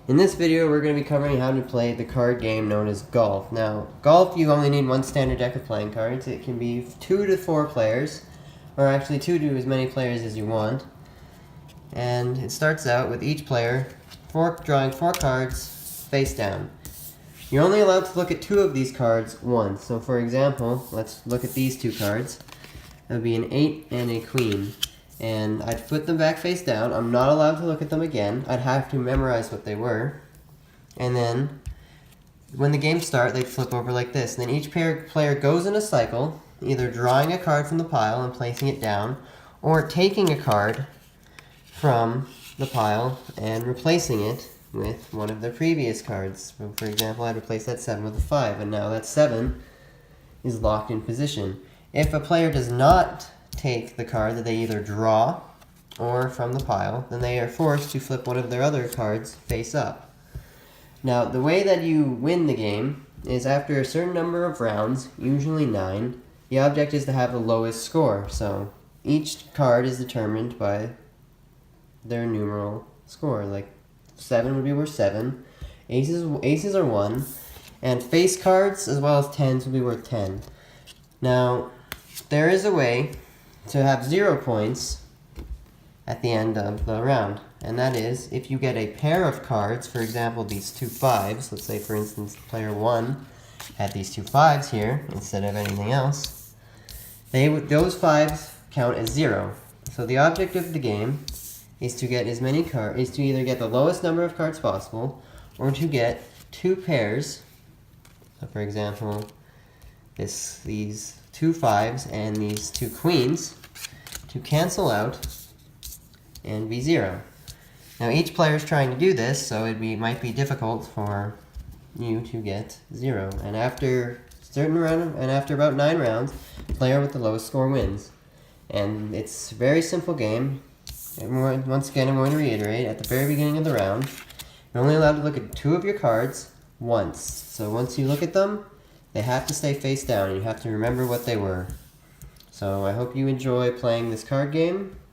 In this video, we're going to be covering how to play the card game known as Golf. Now, Golf, you only need one standard deck of playing cards. It can be 2 to 4 players, or actually 2 to as many players as you want. And it starts out with each player drawing 4 cards face down. You're only allowed to look at 2 of these cards once. So for example, let's look at these 2 cards. That would be an 8 and a Queen. And I'd put them back face down. I'm not allowed to look at them again. I'd have to memorize what they were. And then, when the game starts, they'd flip over like this. And then each player goes in a cycle, either drawing a card from the pile and placing it down, or taking a card from the pile and replacing it with one of the previous cards. So for example, I'd replace that 7 with a 5, and now that 7 is locked in position. If a player does not take the card that they either draw or from the pile, then they are forced to flip one of their other cards face up. Now, the way that you win the game is after a certain number of rounds, usually 9, the object is to have the lowest score. So each card is determined by their numeral score. Like 7 would be worth 7, aces are 1, and face cards as well as 10s would be worth 10. Now, there is a way to have 0 points at the end of the round, and that is if you get a pair of cards, for example these 2 5s, let's say for instance player 1 had these 2 5s here instead of anything else, those 5s count as 0. So the object of the game is to get as many cards, is to either get the lowest number of cards possible, or to get 2 pairs. So for example, these 2 5s and these 2 queens to cancel out and be 0. Now each player is trying to do this, so might be difficult for you to get 0. And after about 9 rounds, the player with the lowest score wins. And it's a very simple game. And once again, I'm going to reiterate, at the very beginning of the round, you're only allowed to look at 2 of your cards once. So once you look at them, they have to stay face down, and you have to remember what they were. So I hope you enjoy playing this card game.